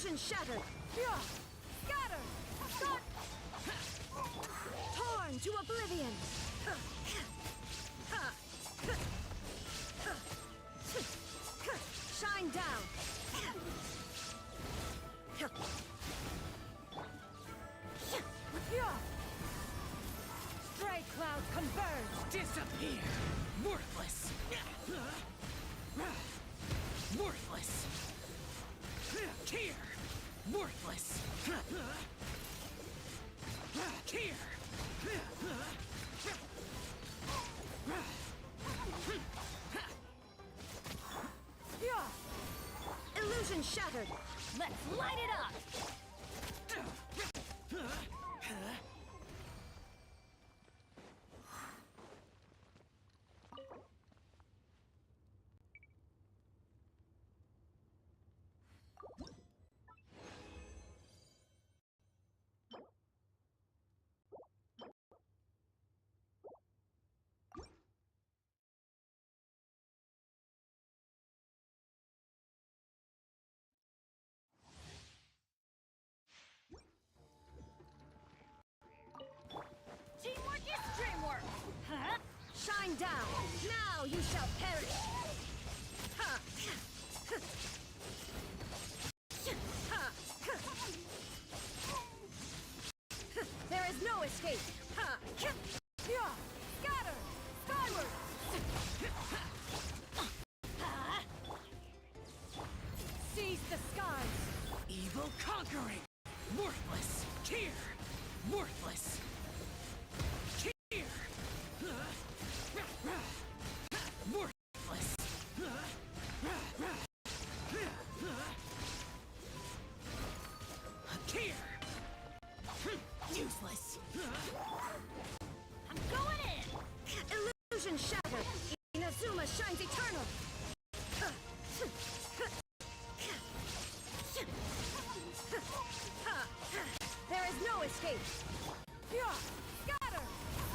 Illusion shattered. Scatter. Start. Torn to oblivion. Shine down. Stray cloud converge. Disappear! Worthless! Worthless! Here! Worthless! Here! Illusion shattered. Let's light it up! Teamwork is dreamwork! Huh? Shine down. Now you shall perish. There is no escape. Scatter. Skyward. Seize the skies. Evil conquering! Worthless! Here! Worthless! Here! Worthless! Here! Useless! I'm going in! Illusion shattered. Inazuma shines eternal. There is no escape. Scatter.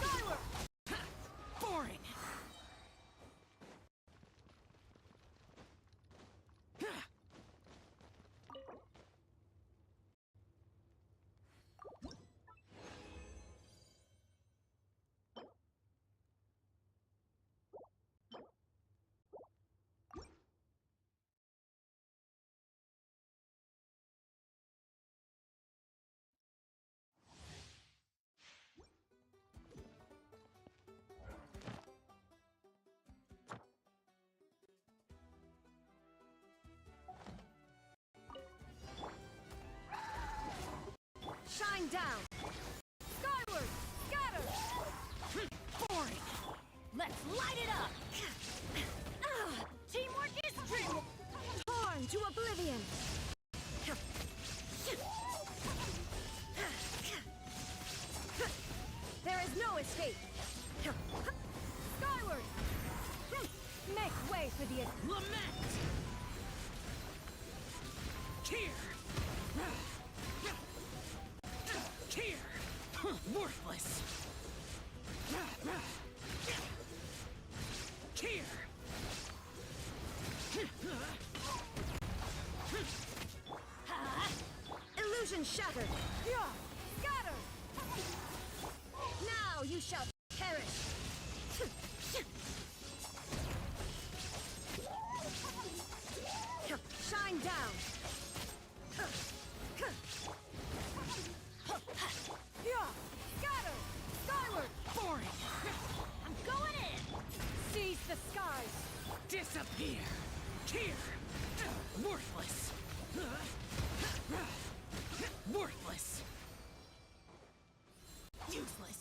Skyward. Boring! Shine down. Skyward. Scatter. Boring! Let's light it up! Teamwork is dreamwork! Torn to oblivion. There is no escape. Skyward. Make way for the Lament! Here! Here! Worthless! Here! illusion shattered. Scatter. Now you shall perish. Shine down. Scatter. Skyward. Boring! I'm going in! Seize the skies. Disappear! Here! Worthless! Worthless! Useless!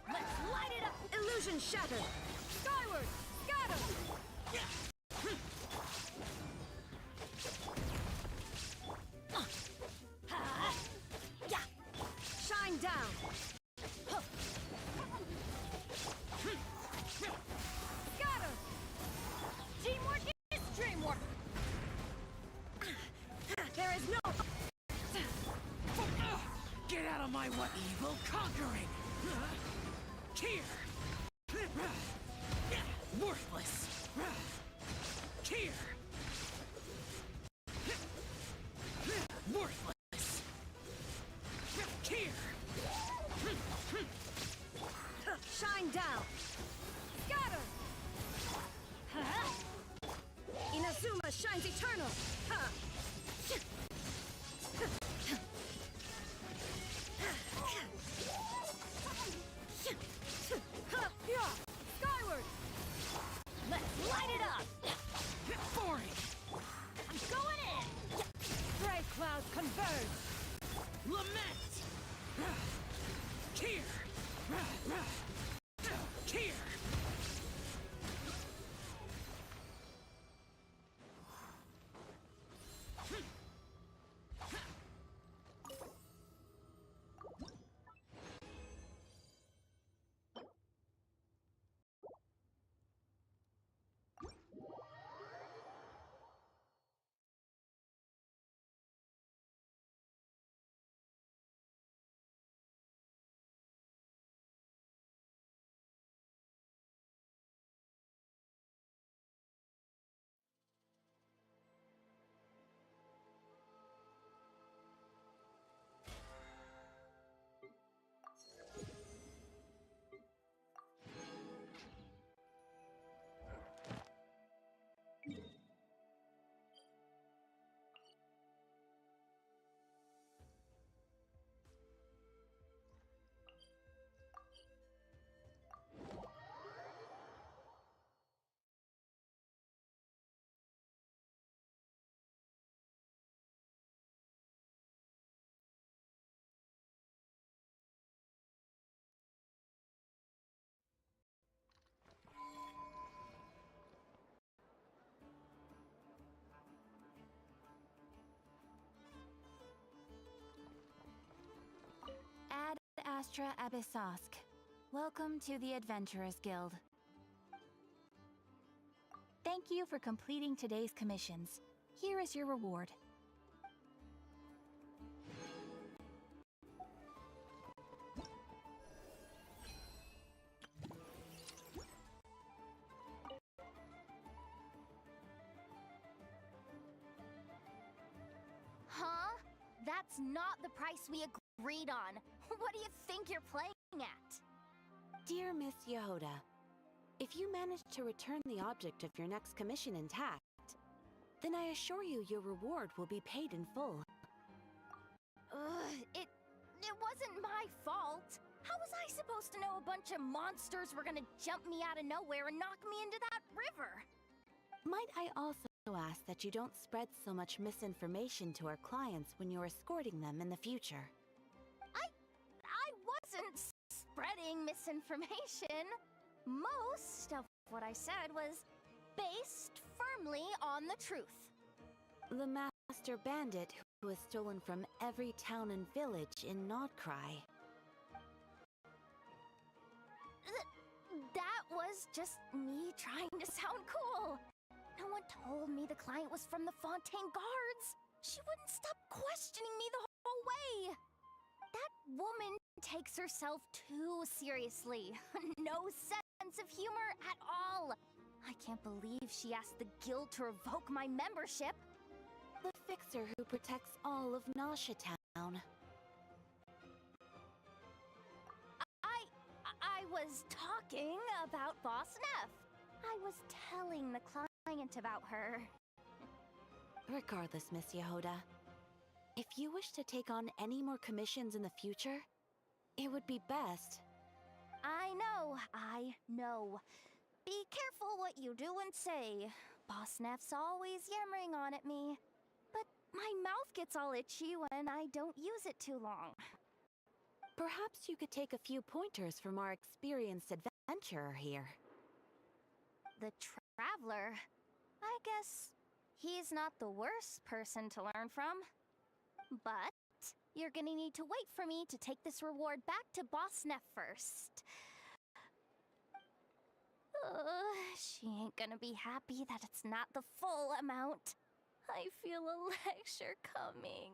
Let's light it up! Illusion shattered. Skyward. Scatter. Shine down. Scatter. Teamwork is dreamwork. There is no. Get out of my way! Evil conquering! Here! Worthless! Here! Worthless! Here! Shine down. Scatter. Inazuma shines eternal. Ha. Skyward. Let's light it up. Boring! I'm going in. Gray clouds converge. Lament! Here! Here! Ad Astra Abyssosk. Welcome to the Adventurers Guild. Thank you for completing today's commissions. Here is your reward. Huh? That's not the price we agreed on. What do you think you're playing at? Dear Miss Yehoda, if you manage to return the object of your next commission intact, then I assure you your reward will be paid in full. It wasn't my fault. How was I supposed to know a bunch of monsters were gonna jump me out of nowhere and knock me into that river? Might I also ask that you don't spread so much misinformation to our clients when you're escorting them in the future? I wasn't spreading misinformation. Most of what I said was based firmly on the truth. The master bandit who has stolen from every town and village in Nod-Krai. That was just me trying to sound cool. No one told me the client was from the Fontaine Guards. She wouldn't stop questioning me the whole way. That woman takes herself too seriously. No sense of humor at all. I can't believe she asked the guild to revoke my membership. The fixer who protects all of Nasha Town. I was talking about Boss Neff. I was telling the client about her. Regardless, Miss Yehoda, if you wish to take on any more commissions in the future, it would be best. I know. Be careful what you do and say. Boss Neff's always yammering on at me. But my mouth gets all itchy when I don't use it too long. Perhaps you could take a few pointers from our experienced adventurer here. The traveler. I guess he's not the worst person to learn from. But you're gonna need to wait for me to take this reward back to Boss Neff first. She ain't gonna be happy that it's not the full amount. I feel a lecture coming.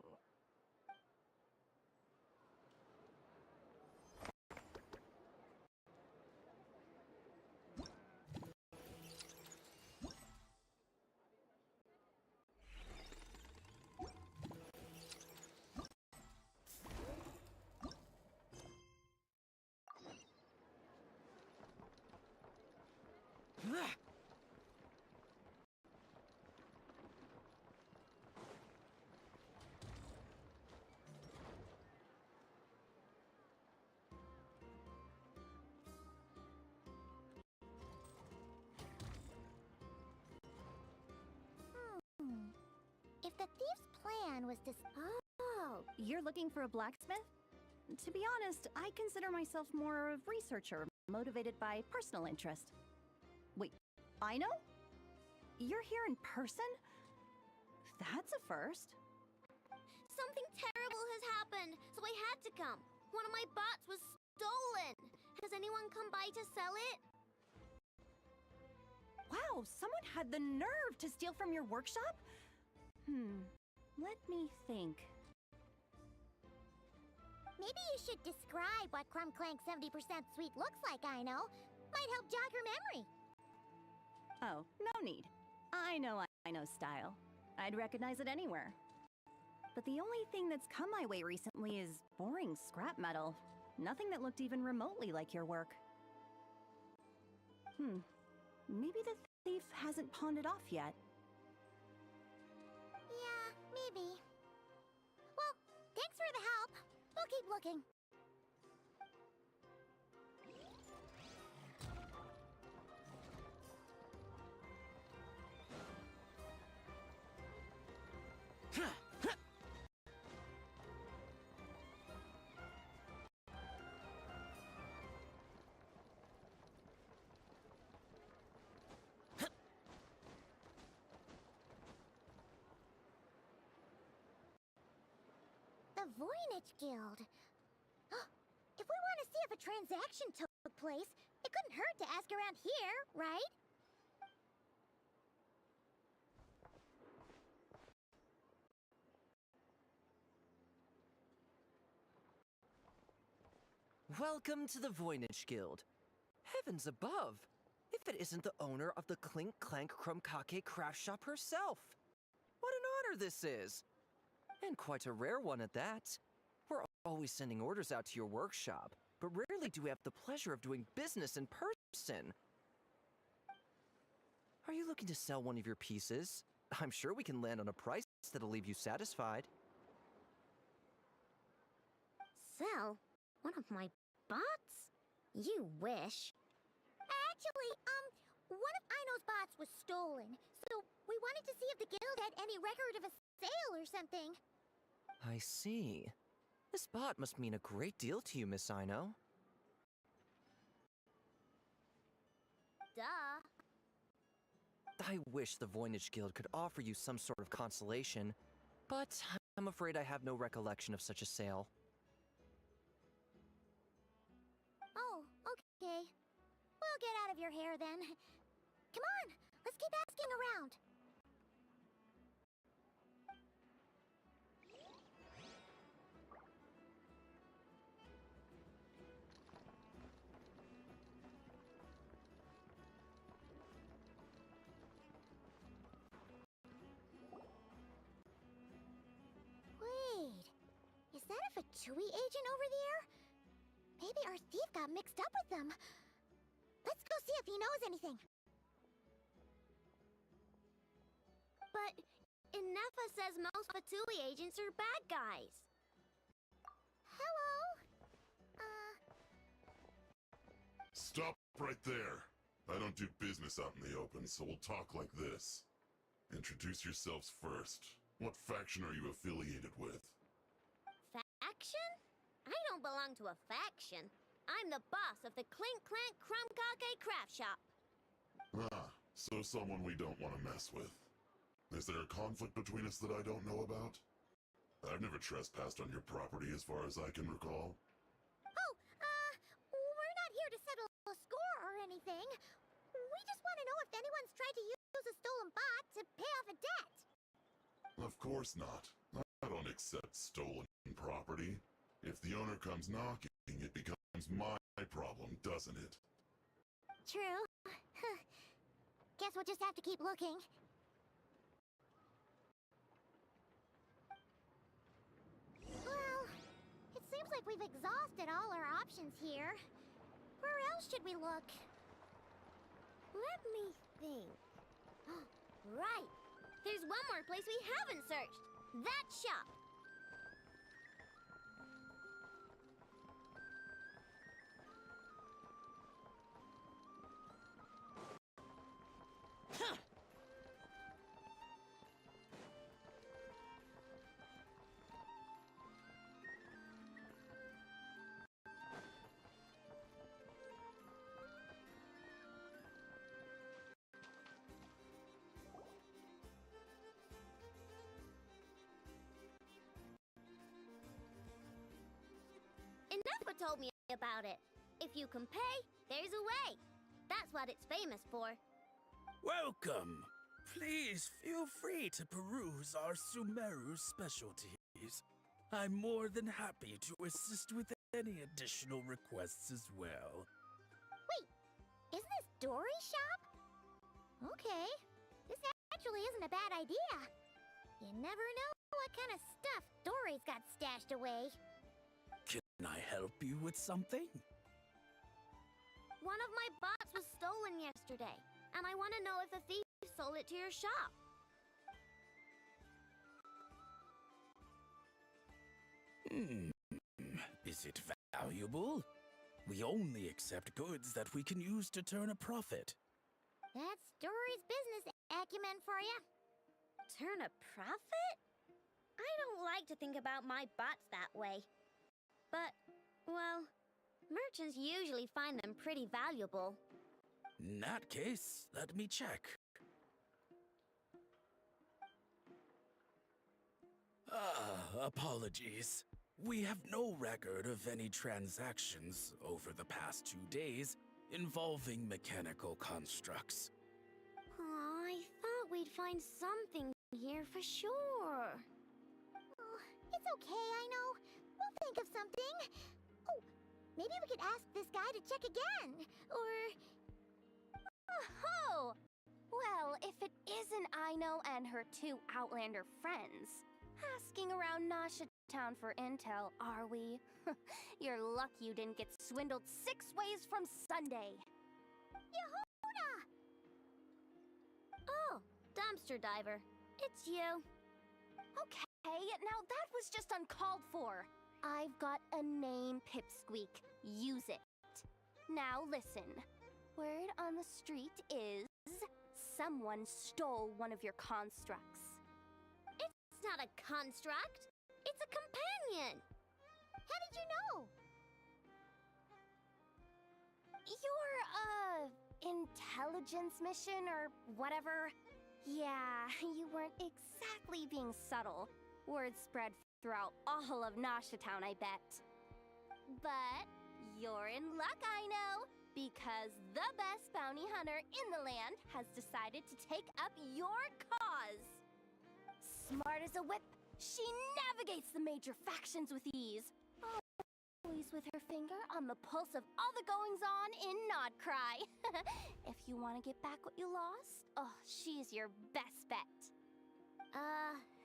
If the thief's plan was to... Oh, you're looking for a blacksmith? To be honest, I consider myself more a researcher, motivated by personal interest. Wait, I know? You're here in person? That's a first. Something terrible has happened, so I had to come. One of my bots was stolen. Has anyone come by to sell it? Wow, someone had the nerve to steal from your workshop? Let me think. Maybe you should describe what Crumb Clank 70% sweet looks like, I know. Might help jog your memory. Oh, no need. I know style. I'd recognize it anywhere. But the only thing that's come my way recently is boring scrap metal. Nothing that looked even remotely like your work. Maybe the thief hasn't pawned it off yet. Yeah, maybe. Well, thanks for the help. We'll keep looking. The Voynich Guild. If we want to see if a transaction took place, it couldn't hurt to ask around here, right? Welcome to the Voynich Guild. Heavens above! If it isn't the owner of the Clink Clank Krumkake craft shop herself! What an honor this is! And quite a rare one at that. We're always sending orders out to your workshop, but rarely do we have the pleasure of doing business in person. Are you looking to sell one of your pieces? I'm sure we can land on a price that'll leave you satisfied. Sell? One of my bots? You wish. Actually, one of Aino's bots was stolen, so we wanted to see if the guild had any record of a sale or something. I see. This bot must mean a great deal to you, Miss Aino. Duh. I wish the Voynich Guild could offer you some sort of consolation, but I'm afraid I have no recollection of such a sale. Oh, okay. We'll get out of your hair then. Come on, let's keep asking around. Wait, is that a Fatui agent over there? Maybe our thief got mixed up with them. Let's go see if he knows anything. But Inefa says most Fatui agents are bad guys. Hello? Stop right there. I don't do business out in the open, so we'll talk like this. Introduce yourselves first. What faction are you affiliated with? Faction? I don't belong to a faction. I'm the boss of the Clink Clank Krumkake craft shop. Ah, So someone we don't want to mess with. Is there a conflict between us that I don't know about? I've never trespassed on your property as far as I can recall. Oh, we're not here to settle a score or anything. We just want to know if anyone's tried to use a stolen bot to pay off a debt. Of course not. I don't accept stolen property. If the owner comes knocking, it becomes my problem, doesn't it? True. Guess we'll just have to keep looking. Well, it seems like we've exhausted all our options here. Where else should we look? Let me think. Right! There's one more place we haven't searched. That shop. Enough told me about it. If you can pay, there's a way. That's what it's famous for. Welcome! Please feel free to peruse our Sumeru specialties. I'm more than happy to assist with any additional requests as well. Wait, isn't this Dory's shop? Okay, this actually isn't a bad idea. You never know what kind of stuff Dory's got stashed away. Can I help you with something? One of my bots was stolen yesterday, and I want to know if the thief sold it to your shop. Is it valuable? We only accept goods that we can use to turn a profit. That's Dory's business acumen for you. Turn a profit? I don't like to think about my bots that way. But, well, merchants usually find them pretty valuable. In that case, let me check. Apologies. We have no record of any transactions over the past 2 days involving mechanical constructs. Aw, I thought we'd find something here for sure. Oh, it's okay, I know. We'll think of something. Oh, maybe we could ask this guy to check again. Or... Oh! Well, if it isn't Aino and her 2 Outlander friends, asking around Nasha Town for intel, are we? You're lucky you didn't get swindled 6 ways from Sunday. Yehuda! Oh, dumpster diver. It's you. Okay, now that was just uncalled for. I've got a name, Pipsqueak. Use it. Now listen. Word on the street is someone stole one of your constructs. It's not a construct. It's a companion. How did you know? Your, intelligence mission or whatever? Yeah, you weren't exactly being subtle. Word spread throughout all of Nasha Town, I bet. But you're in luck, I know, because the best bounty hunter in the land has decided to take up your cause. Smart as a whip, she navigates the major factions with ease. Always with her finger on the pulse of all the goings-on in Nod-Krai. If you want to get back what you lost, oh, she's your best bet.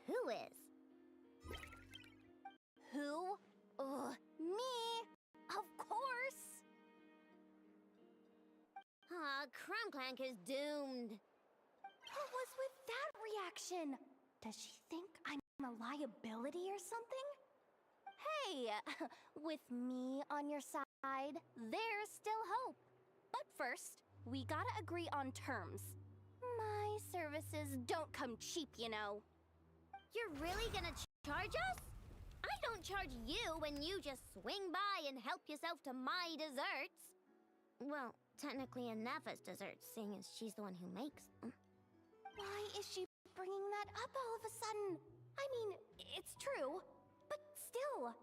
Who is? Who? Me! Of course! Crumb-Clank is doomed. What was with that reaction? Does she think I'm a liability or something? Hey, with me on your side, there's still hope. But first, we gotta agree on terms. My services don't come cheap, you know. You're really gonna charge us? I don't charge you when you just swing by and help yourself to my desserts. Well, technically enough as desserts, seeing as she's the one who makes them. Why is she bringing that up all of a sudden? I mean, it's true, but still.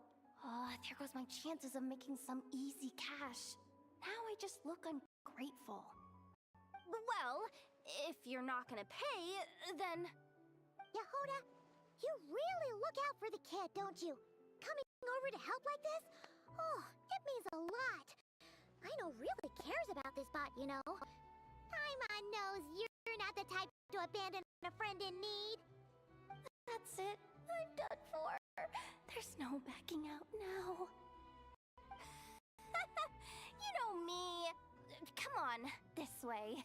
Oh, there goes my chances of making some easy cash. Now I just look ungrateful. Well, if you're not gonna pay, then... Yehuda, you really look out for the kid, don't you? Coming over to help like this? Oh, it means a lot. Aino really cares about this bot, you know. Paimon knows you're not the type to abandon a friend in need. That's it. I'm done for. There's no backing out now. You know me. Come on, this way.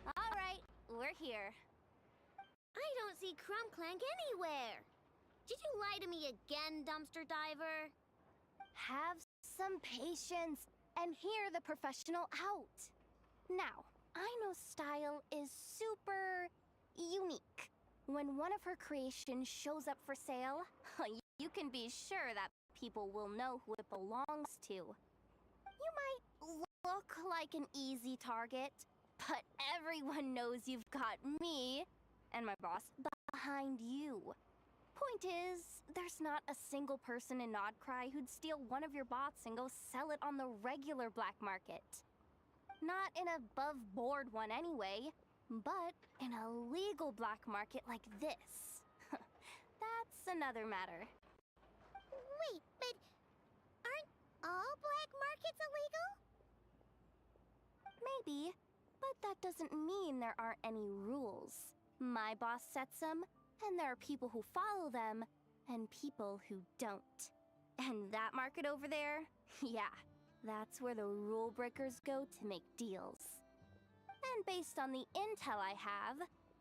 Alright, we're here. I don't see Crumb Clank anywhere. Did you lie to me again, dumpster diver? Have some patience and hear the professional out. Now, Aino's style is super unique. When one of her creations shows up for sale, you can be sure that people will know who it belongs to. You might look like an easy target, but everyone knows you've got me and my boss behind you. Point is, there's not a single person in Nod-Krai who'd steal one of your bots and go sell it on the regular black market. Not an above-board one anyway, but in a legal black market like this. That's another matter. Wait, but aren't all black markets illegal? Maybe, but that doesn't mean there aren't any rules. My boss sets them, and there are people who follow them, and people who don't. And that market over there, yeah, that's where the rule breakers go to make deals. And based on the intel I have,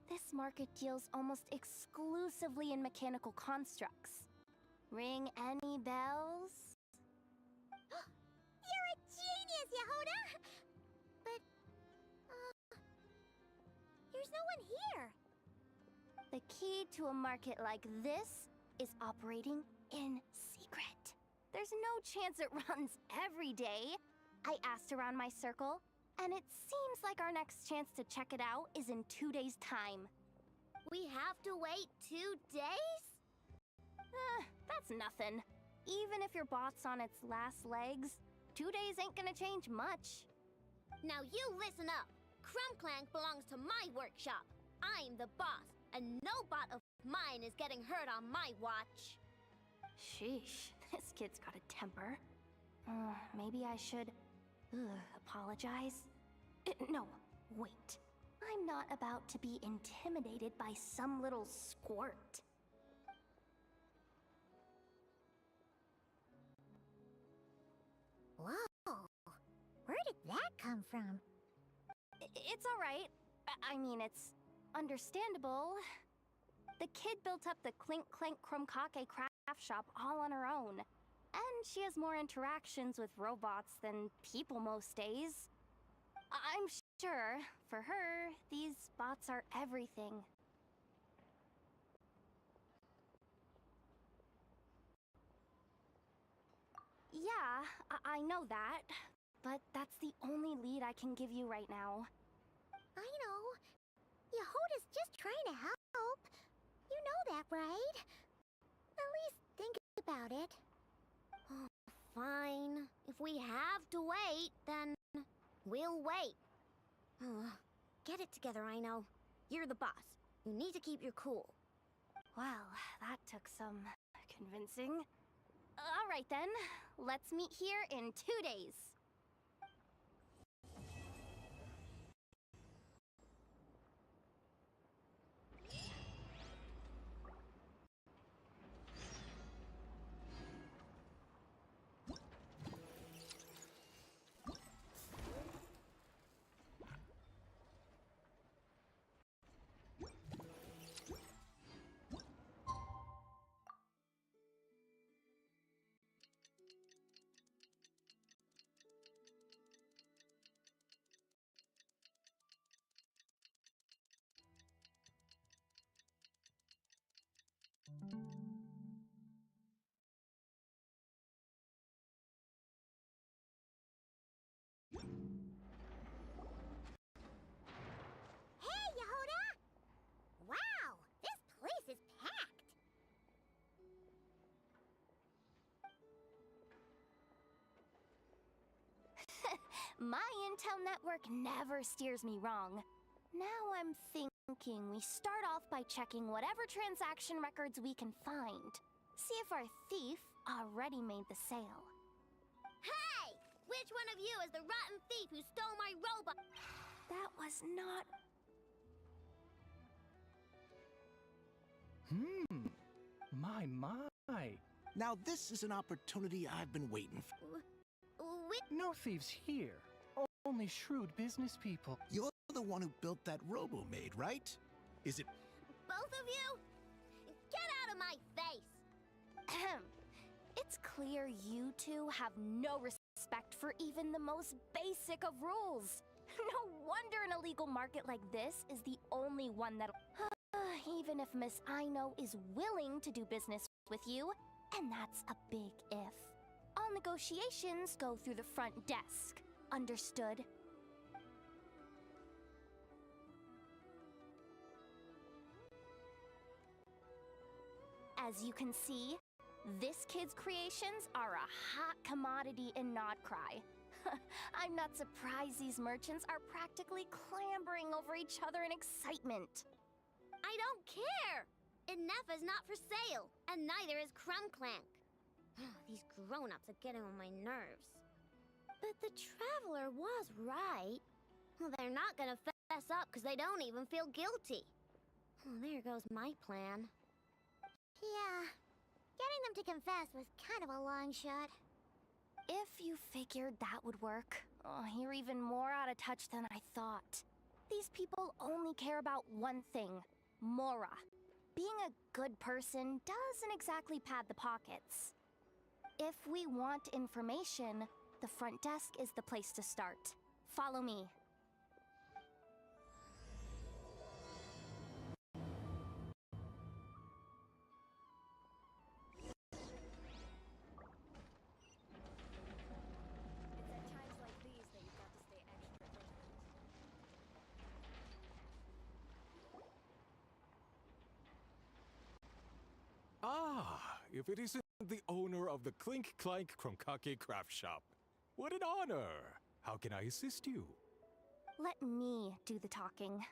this market deals almost exclusively in mechanical constructs. Ring any bells? You're a genius, Yehuda! But, there's no one here. The key to a market like this is operating in secret. There's no chance it runs every day. I asked around my circle, and it seems like our next chance to check it out is in 2 days' time. We have to wait 2 days? That's nothing. Even if your bot's on its last legs, 2 days ain't gonna change much. Now you listen up. Crumb Clank belongs to my workshop. I'm the boss, and no bot of mine is getting hurt on my watch. Sheesh, this kid's got a temper. Maybe I should... apologize? No, wait. I'm not about to be intimidated by some little squirt. Whoa, where did that come from? It's alright. I mean, it's understandable. The kid built up the Clink Clank Krumkake craft shop all on her own. And she has more interactions with robots than people most days. I'm sure, for her, these bots are everything. Yeah, I know that, but that's the only lead I can give you right now. I know. Yehuda's just trying to help. You know that, right? At least think about it. Oh, fine. If we have to wait, then we'll wait. Get it together, Aino. You're the boss. You need to keep your cool. Well, that took some convincing. All right then, let's meet here in 2 days. Hey, Yehuda! Wow, this place is packed. My intel network never steers me wrong. Now I'm thinking we start off by checking whatever transaction records we can find. See if our thief already made the sale. Hey! Which one of you is the rotten thief who stole my robot? That was not... My. Now this is an opportunity I've been waiting for. No thieves here. Only shrewd business people. You're the one who built that robo-maid, right? Is it... Both of you? Get out of my face! Ahem. It's clear you two have no respect for even the most basic of rules. No wonder an illegal market like this is the only one that... Even if Miss Aino is willing to do business with you, and that's a big if. All negotiations go through the front desk. Understood? As you can see, this kid's creations are a hot commodity in Nod-Krai. I'm not surprised these merchants are practically clambering over each other in excitement. I don't care! Inefa's not for sale, and neither is Clank. These grown-ups are getting on my nerves. But the Traveler was right. Well, they're not gonna fess up because they don't even feel guilty. Oh, there goes my plan. Yeah, getting them to confess was kind of a long shot. If you figured that would work, you're even more out of touch than I thought. These people only care about one thing, Mora. Being a good person doesn't exactly pad the pockets. If we want information, the front desk is the place to start. Follow me. If it isn't the owner of the Clink Clank Kromkake craft shop. What an honor! How can I assist you? Let me do the talking.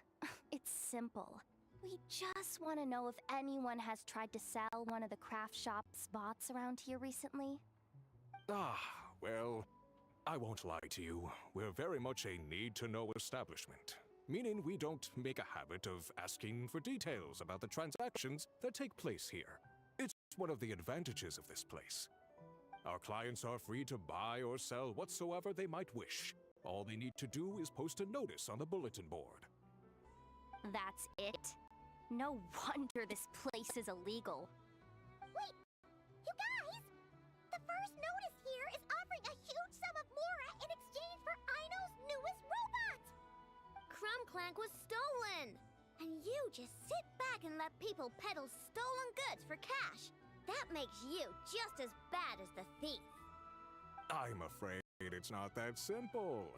It's simple. We just want to know if anyone has tried to sell one of the craft shop's bots around here recently. Well, I won't lie to you. We're very much a need-to-know establishment. Meaning we don't make a habit of asking for details about the transactions that take place here. It's one of the advantages of this place. Our clients are free to buy or sell whatsoever they might wish. All they need to do is post a notice on the bulletin board. That's it? No wonder this place is illegal. Wait! You guys! The first notice here is offering a huge sum of Mora in exchange for Aino's newest robot! Clank was stolen! And you just sit back and let people peddle stolen goods for cash. That makes you just as bad as the thief. I'm afraid it's not that simple.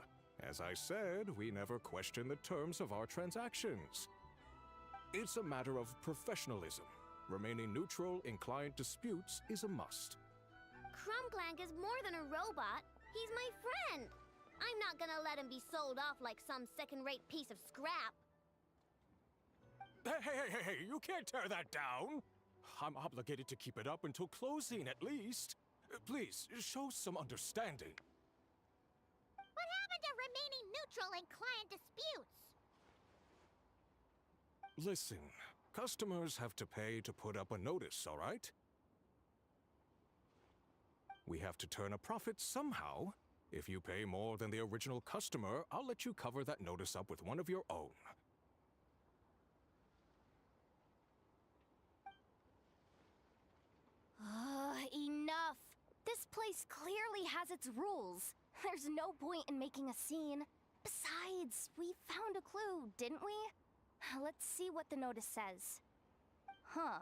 As I said, we never question the terms of our transactions. It's a matter of professionalism. Remaining neutral in client disputes is a must. Clank is more than a robot. He's my friend. I'm not gonna let him be sold off like some second-rate piece of scrap. Hey, you can't tear that down! I'm obligated to keep it up until closing at least. Please, show some understanding. What happened to remaining neutral in client disputes? Listen, customers have to pay to put up a notice, all right? We have to turn a profit somehow. If you pay more than the original customer, I'll let you cover that notice up with one of your own. Enough! This place clearly has its rules. There's no point in making a scene. Besides, we found a clue, didn't we? Let's see what the notice says. Huh.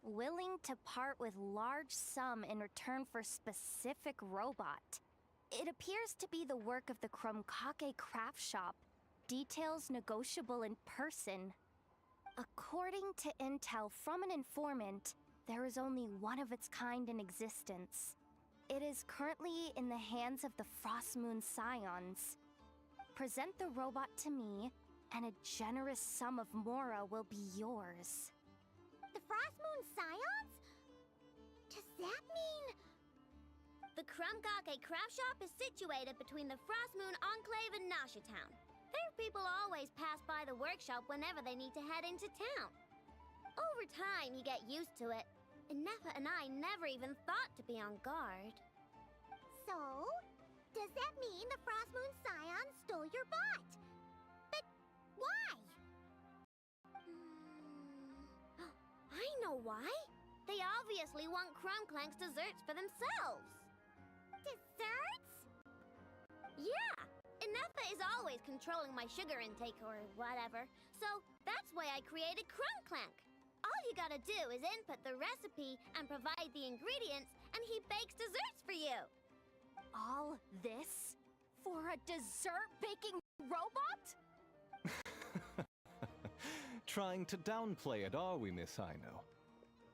Willing to part with large sum in return for specific robot. It appears to be the work of the Krumkake craft shop. Details negotiable in person. According to intel from an informant, there is only one of its kind in existence. It is currently in the hands of the Frost Moon Scions. Present the robot to me, and a generous sum of Mora will be yours. The Frost Moon Scions? Does that mean... The Krumkake craft shop is situated between the Frost Moon Enclave and Nasha Town. Their people always pass by the workshop whenever they need to head into town. Over time, you get used to it, and Neffa and I never even thought to be on guard. So, does that mean the Frost Moon Scions stole your bot? But why? I know why. They obviously want Krumklank's desserts for themselves. Desserts? Yeah! Neffa is always controlling my sugar intake or whatever, so that's why I created Krumklank. All you gotta do is input the recipe and provide the ingredients, and he bakes desserts for you. All this? For a dessert baking robot? Trying to downplay it, are we, Miss Aino?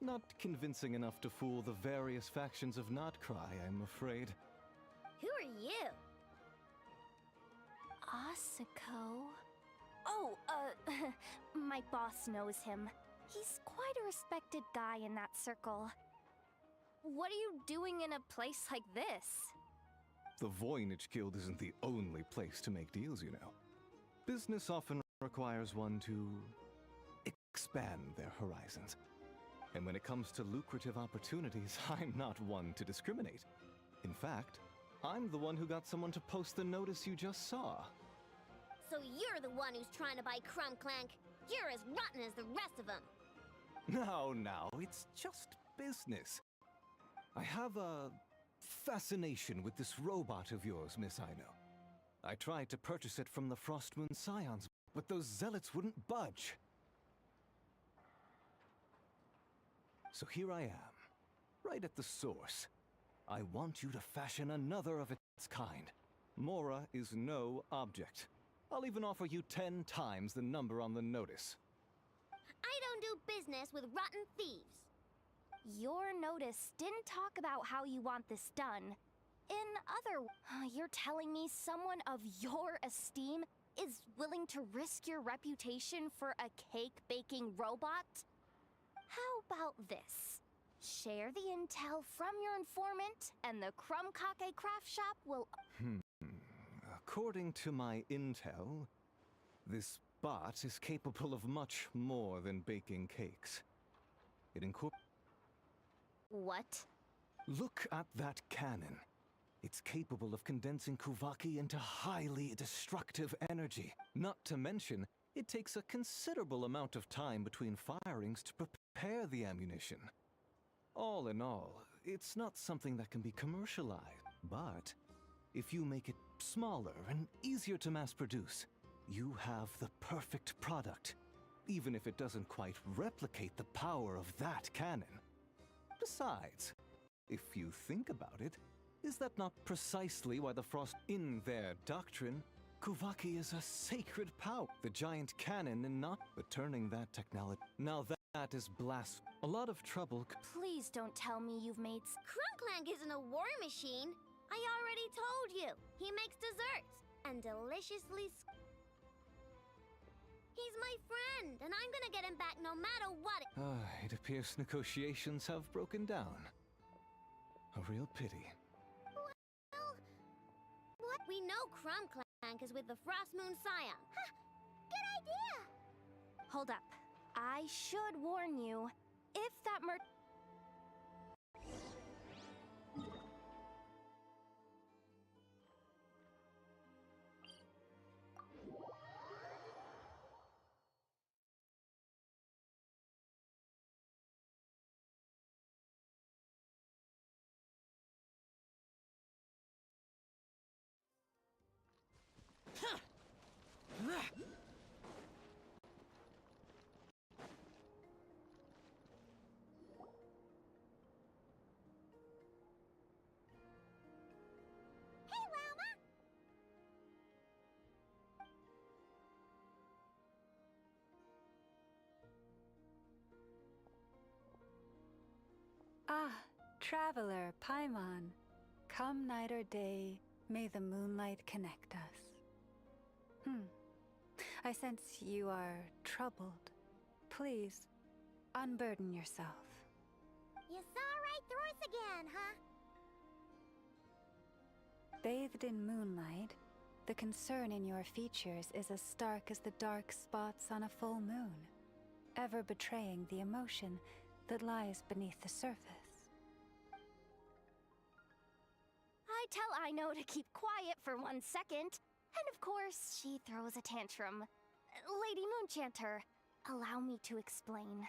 Not convincing enough to fool the various factions of Nod-Krai, I'm afraid. Who are you? Asako? Oh, my boss knows him. He's quite a respected guy in that circle. What are you doing in a place like this? The Voynich Guild isn't the only place to make deals, you know. Business often requires one to expand their horizons. And when it comes to lucrative opportunities, I'm not one to discriminate. In fact, I'm the one who got someone to post the notice you just saw. So you're the one who's trying to buy Krumklank. You're as rotten as the rest of them. No, it's just business. I have a fascination with this robot of yours, Miss Aino. I tried to purchase it from the Frost Moon Scions, but those zealots wouldn't budge. So here I am, right at the source. I want you to fashion another of its kind. Mora is no object. I'll even offer you 10 times the number on the notice. I don't do business with rotten thieves. Your notice didn't talk about how you want this done. You're telling me someone of your esteem is willing to risk your reputation for a cake-baking robot? How about this? Share the intel from your informant, and the Krumkake craft shop will... According to my intel, this bot is capable of much more than baking cakes. It What? Look at that cannon. It's capable of condensing Kuvaki into highly destructive energy. Not to mention, it takes a considerable amount of time between firings to prepare the ammunition. All in all, it's not something that can be commercialized. But if you make it smaller and easier to mass produce, you have the perfect product, even if it doesn't quite replicate the power of that cannon. Besides, if you think about it, is that not precisely why the Frost... In their doctrine, Kuvaki is a sacred power. The giant cannon and not... But turning that technology... Now that is blasphemy. A lot of trouble... Please don't tell me you've made... Krumklank isn't a war machine. I already told you. He makes desserts and deliciously... He's my friend, and I'm gonna get him back no matter what. It appears negotiations have broken down. A real pity. Well, what? We know Clank is with the Frost Moon Scion. Huh, good idea. Hold up. I should warn you. If that Hey, Llama! Ah, traveler, Paimon. Come night or day, may the moonlight connect us. I sense you are troubled. Please, unburden yourself. You saw right through us again, huh? Bathed in moonlight, the concern in your features is as stark as the dark spots on a full moon, ever betraying the emotion that lies beneath the surface. I tell Ino to keep quiet for 1 second. And of course, she throws a tantrum. Lady Moonchanter, allow me to explain.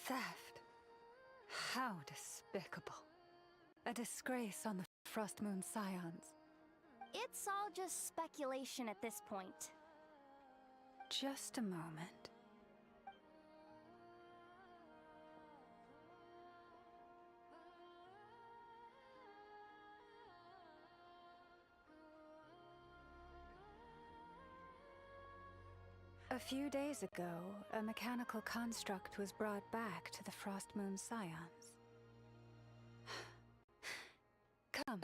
Theft. How despicable. A disgrace on the Frost Moon Scions. It's all just speculation at this point. Just a moment. A few days ago, a mechanical construct was brought back to the Frost Moon Scions. Come.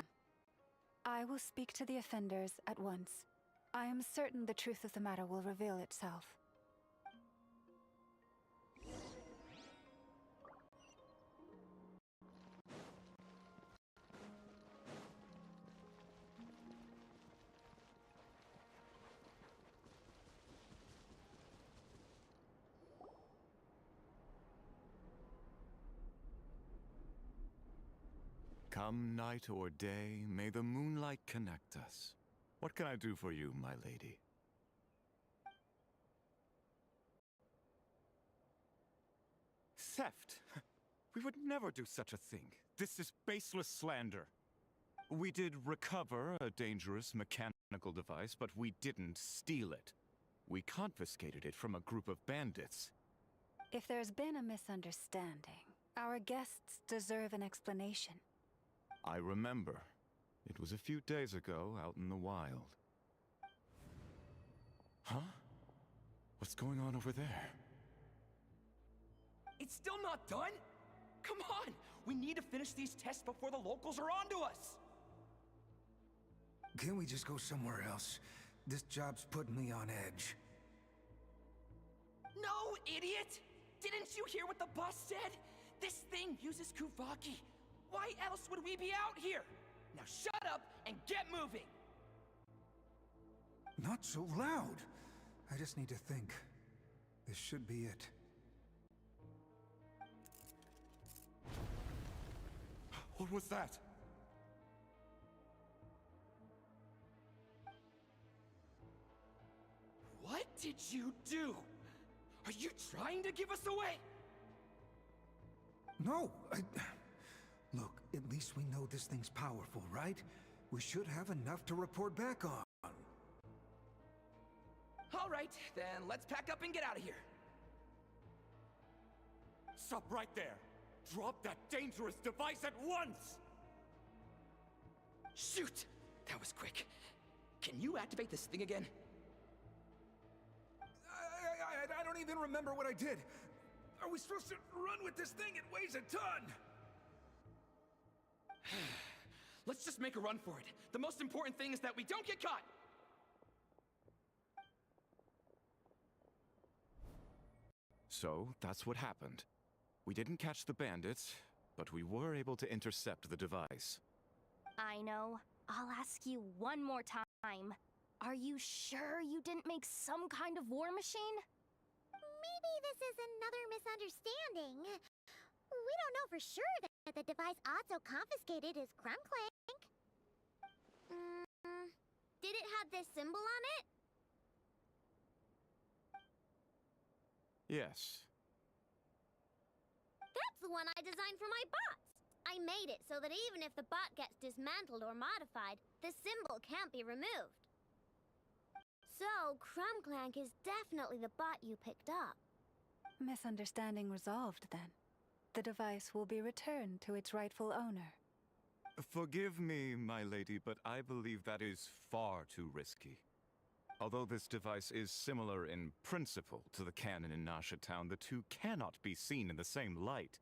I will speak to the offenders at once. I am certain the truth of the matter will reveal itself. Come night or day, may the moonlight connect us. What can I do for you, my lady? Theft! We would never do such a thing. This is baseless slander. We did recover a dangerous mechanical device, but we didn't steal it. We confiscated it from a group of bandits. If there's been a misunderstanding, our guests deserve an explanation. I remember. It was a few days ago out in the wild. Huh? What's going on over there? It's still not done? Come on! We need to finish these tests before the locals are onto us! Can't we just go somewhere else? This job's putting me on edge. No, idiot! Didn't you hear what the boss said? This thing uses Kuvaki. Why else would we be out here? Now shut up and get moving! Not so loud! I just need to think. This should be it. What was that? What did you do? Are you trying to give us away? No, Look, at least we know this thing's powerful, right? We should have enough to report back on. All right, then let's pack up and get out of here. Stop right there! Drop that dangerous device at once! Shoot! That was quick. Can you activate this thing again? I don't even remember what I did. Are we supposed to run with this thing? It weighs a ton! Let's just make a run for it. The most important thing is that we don't get caught! So, that's what happened. We didn't catch the bandits, but we were able to intercept the device. I know. I'll ask you one more time. Are you sure you didn't make some kind of war machine? Maybe this is another misunderstanding. We don't know for sure that the device Otto confiscated is Krumklank. Did it have this symbol on it? Yes. That's the one I designed for my bots. I made it so that even if the bot gets dismantled or modified, the symbol can't be removed. So, Krumklank is definitely the bot you picked up. Misunderstanding resolved, then. The device will be returned to its rightful owner. Forgive me, my lady, but I believe that is far too risky. Although this device is similar in principle to the cannon in Nasha Town, the two cannot be seen in the same light.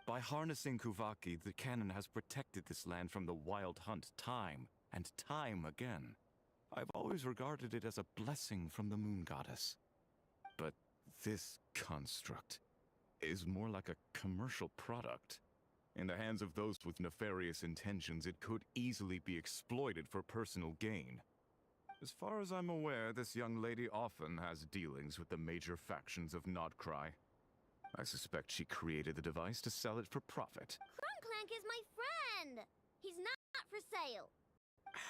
By harnessing Kuvaki, the cannon has protected this land from the wild hunt time and time again. I've always regarded it as a blessing from the moon goddess. But this construct is more like a commercial product. In the hands of those with nefarious intentions, it could easily be exploited for personal gain. As far as I'm aware, this young lady often has dealings with the major factions of Nod-Krai. I suspect she created the device to sell it for profit. Krumklank is my friend! He's not for sale!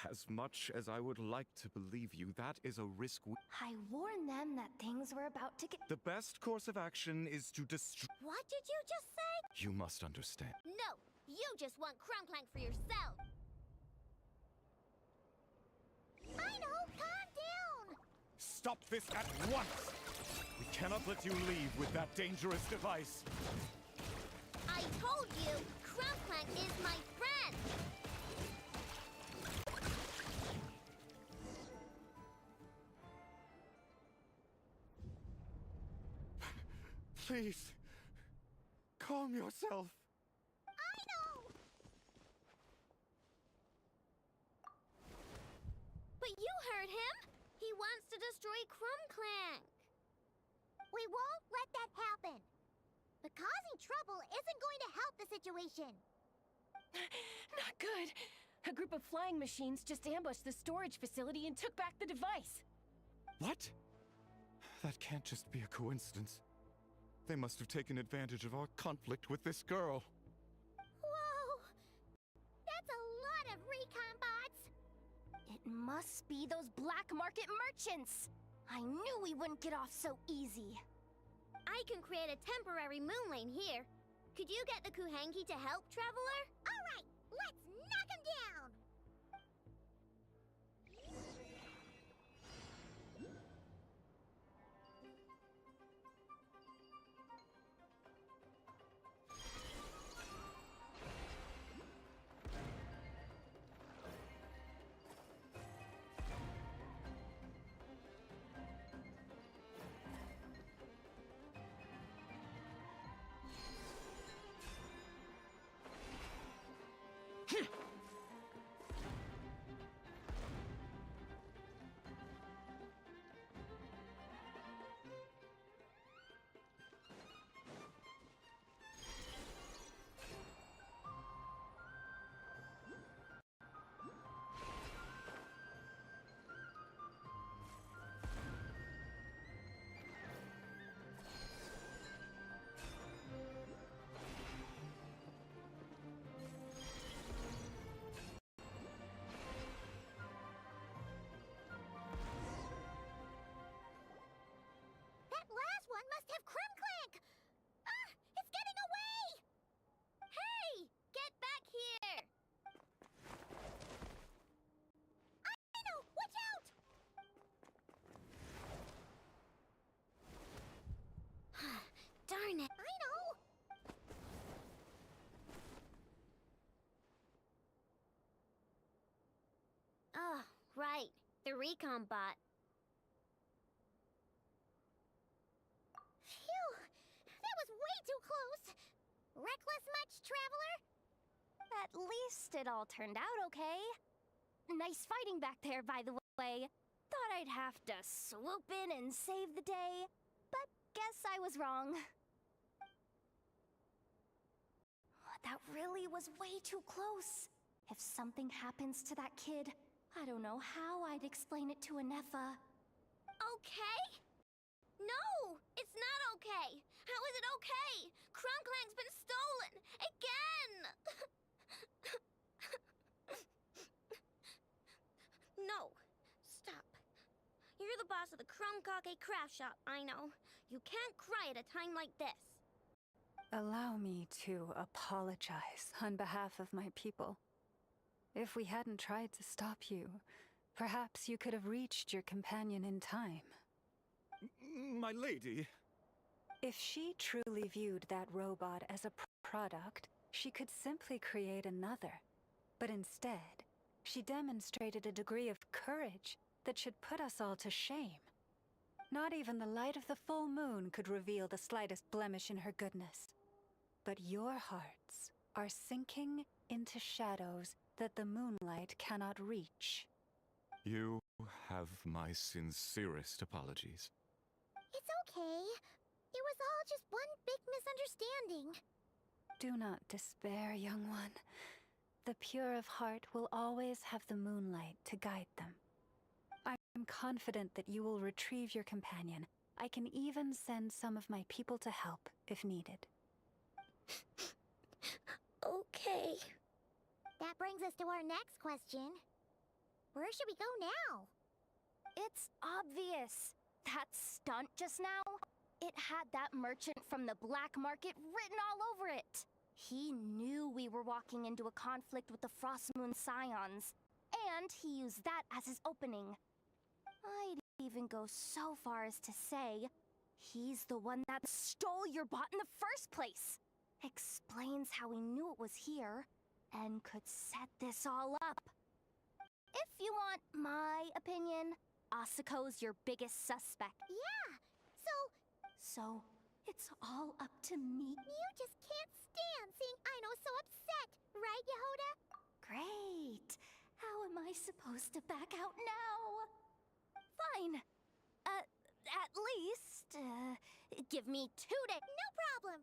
As much as I would like to believe you, that is a risk we— I warned them that things were about to get— The best course of action is to destroy— What did you just say? You must understand. No! You just want Krumklank for yourself! I know! Calm down! Stop this at once! We cannot let you leave with that dangerous device! I told you! Krumklank is my friend! Please, calm yourself. I know! But you heard him! He wants to destroy Krumklank! We won't let that happen! But causing trouble isn't going to help the situation! Not good. A group of flying machines just ambushed the storage facility and took back the device. What? That can't just be a coincidence. They must have taken advantage of our conflict with this girl. Whoa! That's a lot of recon bots! It must be those black market merchants! I knew we wouldn't get off so easy. I can create a temporary moon lane here. Could you get the Kuhenki to help, Traveler? Alright, let's knock him down! That last one must have Krumklank! Ah! It's getting away! Hey! Get back here! I know! Watch out! Darn it! I know! Oh, right. The recon bot. Phew! That was way too close! Reckless much, Traveler? At least it all turned out okay. Nice fighting back there, by the way. Thought I'd have to swoop in and save the day, but guess I was wrong. That really was way too close. If something happens to that kid, I don't know how I'd explain it to Anefa. Okay? No, it's not okay. How is it okay? Crumclank's been stolen again. No, stop. You're the boss of the Krumkake craft shop, I know. You can't cry at a time like this. Allow me to apologize on behalf of my people. If we hadn't tried to stop you, perhaps you could have reached your companion in time. My lady. If she truly viewed that robot as a product, she could simply create another. But instead, she demonstrated a degree of courage that should put us all to shame. Not even the light of the full moon could reveal the slightest blemish in her goodness. But your hearts are sinking into shadows that the moonlight cannot reach. You have my sincerest apologies. It's okay. It was all just one big misunderstanding. Do not despair, young one. The pure of heart will always have the moonlight to guide them. I'm confident that you will retrieve your companion. I can even send some of my people to help if needed. Okay. That brings us to our next question. Where should we go now? It's obvious. That stunt just now, it had that merchant from the black market written all over it. He knew we were walking into a conflict with the Frostmoon Scions, and he used that as his opening. I'd even go so far as to say, he's the one that stole your bot in the first place. Explains how he knew it was here, and could set this all up. If you want my opinion, Asuko's your biggest suspect. Yeah, So, it's all up to me? you just can't stand seeing Aino so upset, right, Yehoda? Great. How am I supposed to back out now? Fine. At least, give me 2 days. No problem.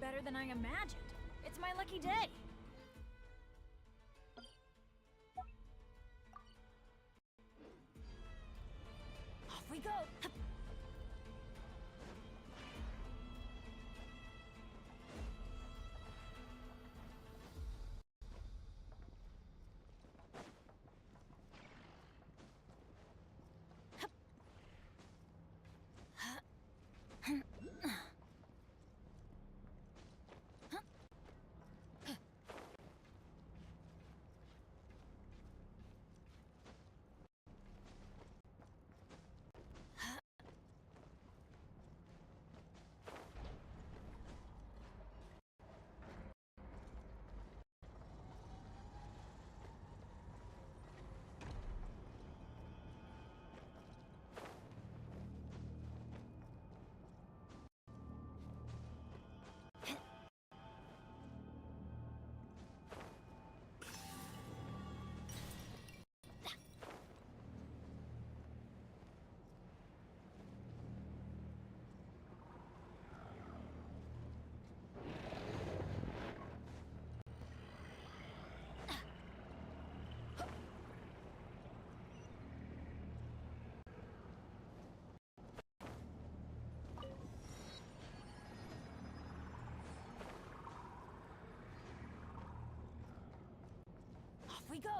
better than I imagined. It's my lucky day. Off we go. Off we go.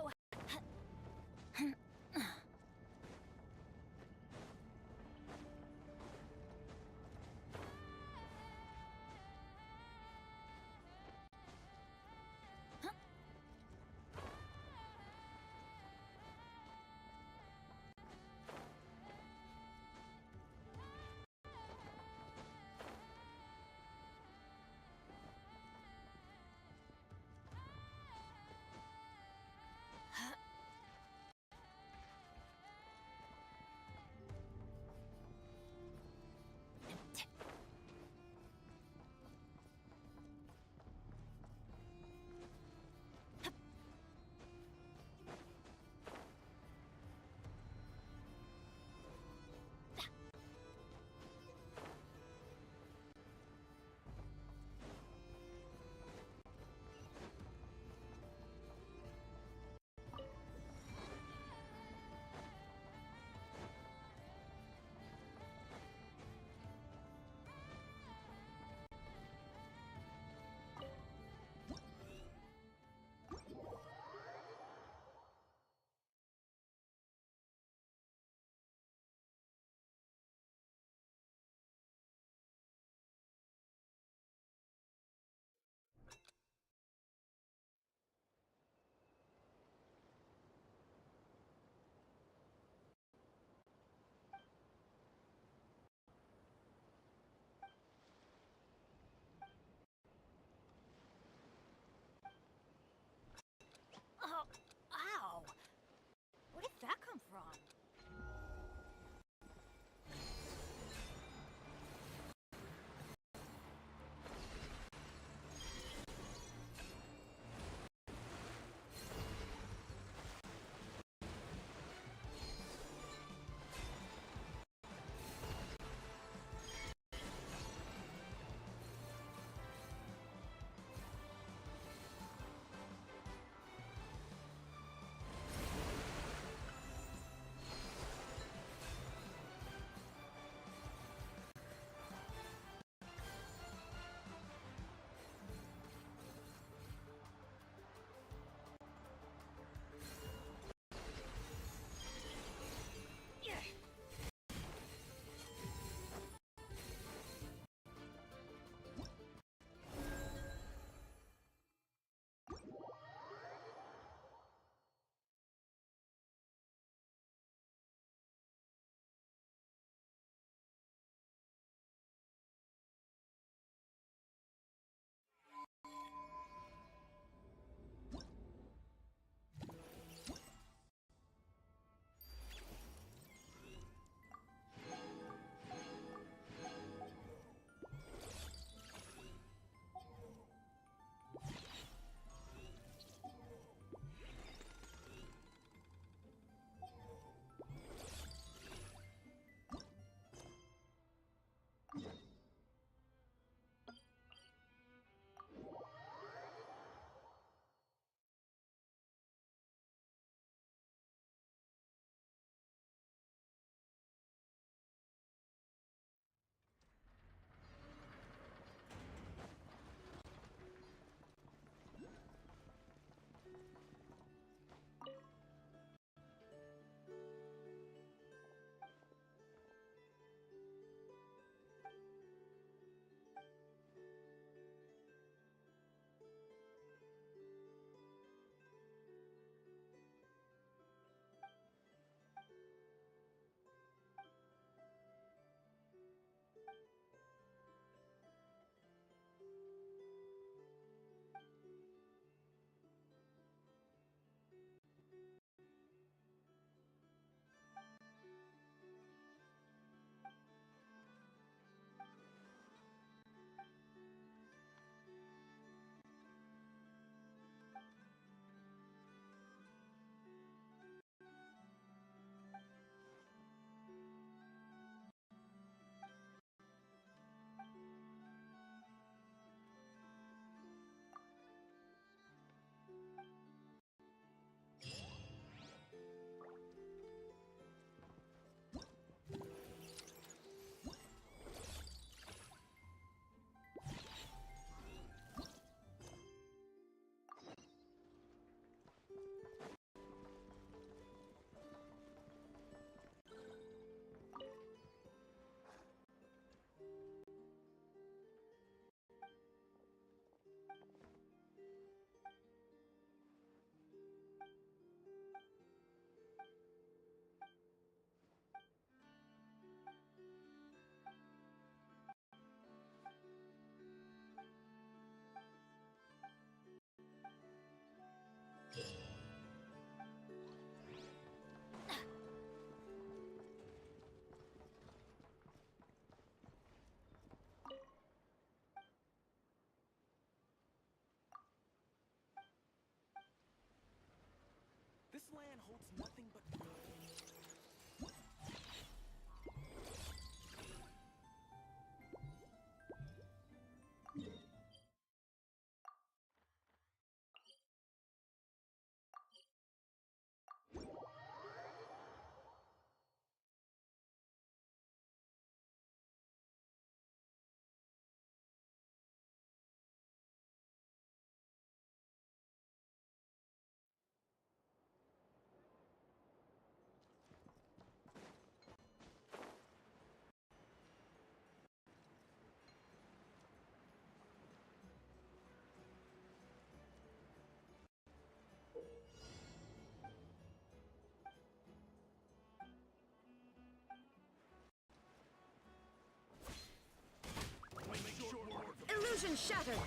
Illusion shattered!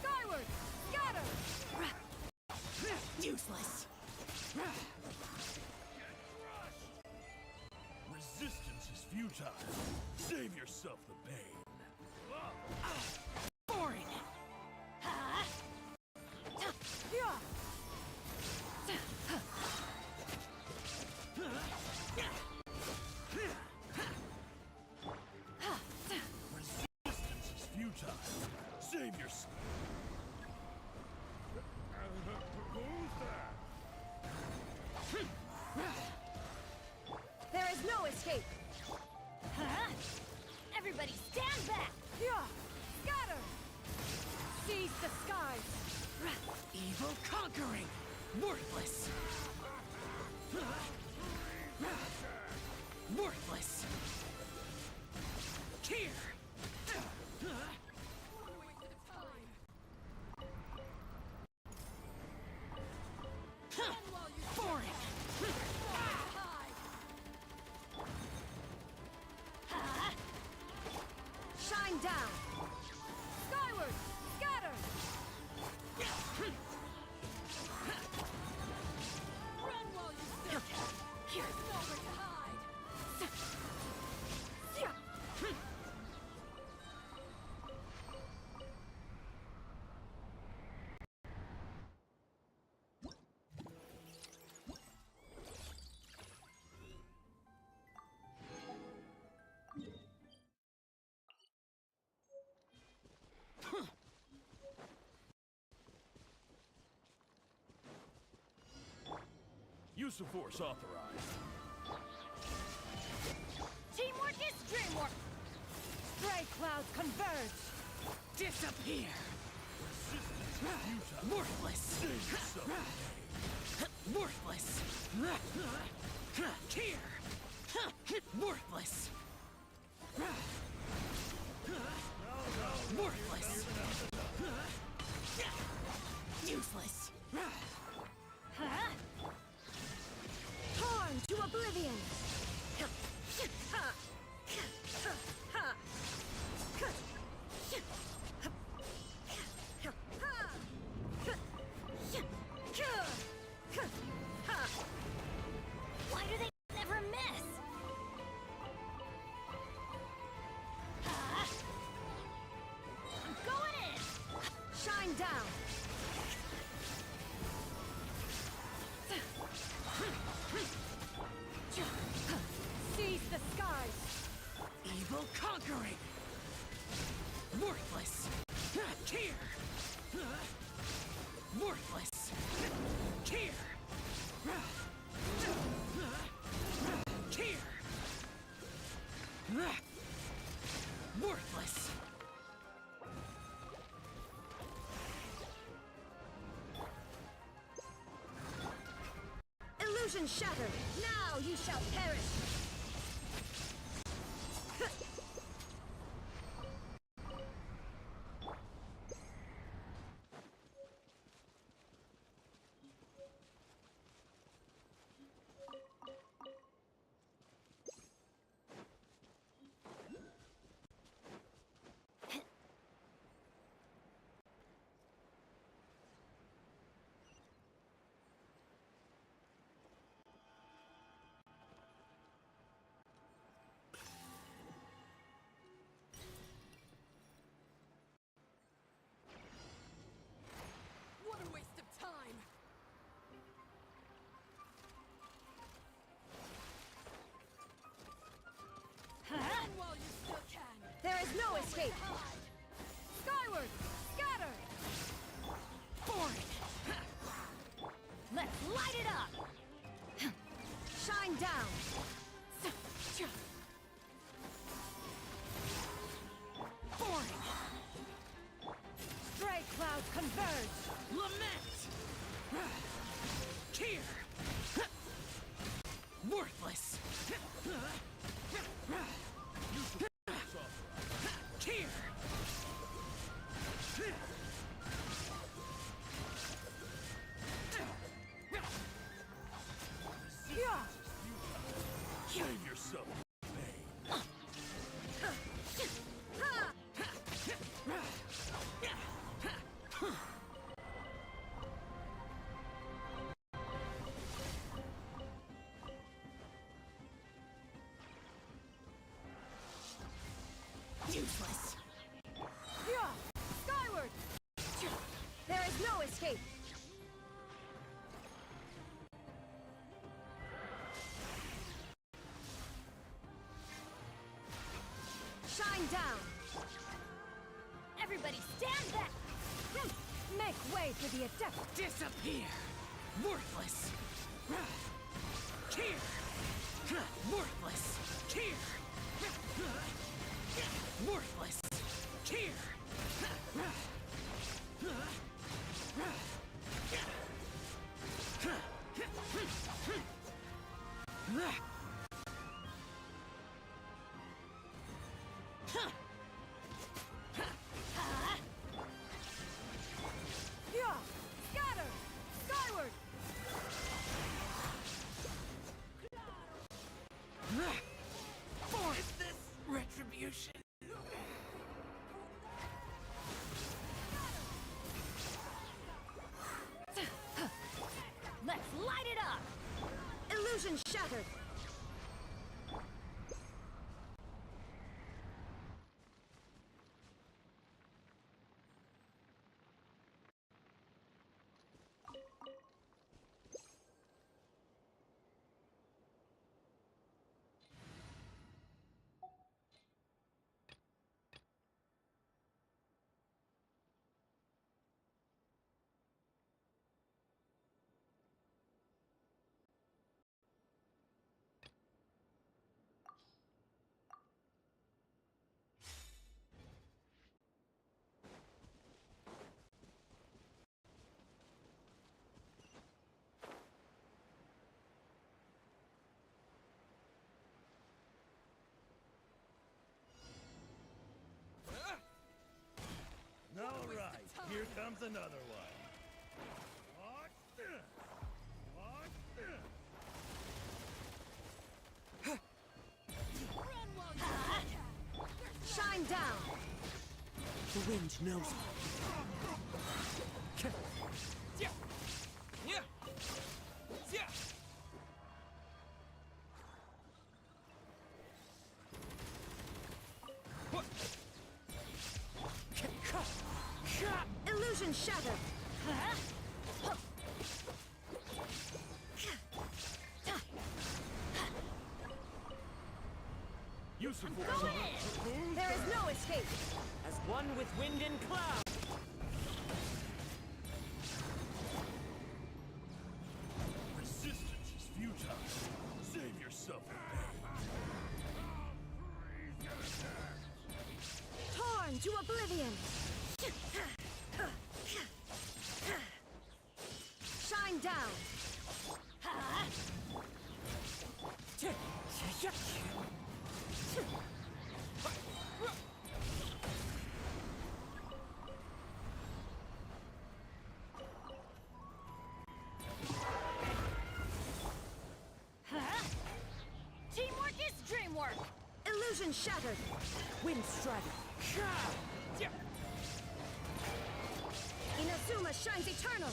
Skyward! Scatter! Useless! Resistance is futile. Save yourself the pain. Boring! Resistance is futile. Save yourself. Who's that? There is no escape! Everybody stand back! Scatter! Seize the skies! Evil conquering! Worthless! Worthless! Here! Boring! Shine down! Skyward! Scatter! Run while you still can! Here's nowhere to hide! Use of force authorized. Teamwork is dreamwork! Stray clouds converge! Disappear! Resistance is futile. Worthless! Save yourself the pain. Worthless! Here! Worthless! Worthless! Useless! Torn to oblivion! Why do they never miss? I'm going in! Shine down! Seize the skies! Evil conquering! Worthless! Here! Worthless! Here! Here! Worthless! Illusion shattered! Now you shall perish! What a waste of time! Run while you still can! There is no escape! Skyward! Scatter! Boring! Let's light it up! Shine down! Boring! Stray clouds converge! Lament! Here! Worthless! Here! Save yourself the pain. Useless. Yeah! Skyward! There is no escape! Shine down! Everybody stand back! Make way for the adept! Disappear! Worthless! Here! Worthless! Here! Worthless! Here! Yeah! Scatter! Skyward! Is this retribution? Let's light it up! Illusion shattered! All right, here comes another one. Shine down! The wind knows me. Illusion shattered! Use of Go force. in! There is no escape! As one with wind and cloud! Resistance is futile. Save yourself a Torn to oblivion! Shine down! Teamwork is dreamwork! Illusion shattered! Wind strike! Inazuma shines eternal!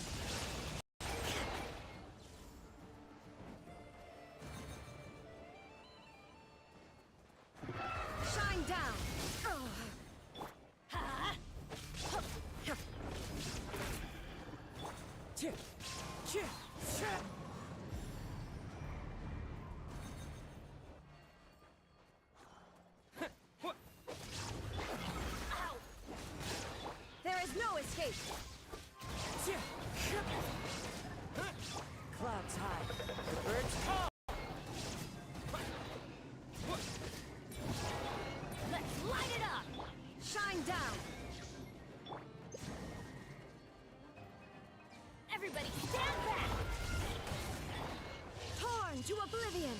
Shine down! There is no escape! Clouds high, the birds call! Let's light it up! Shine down! Everybody stand back! Torn to oblivion!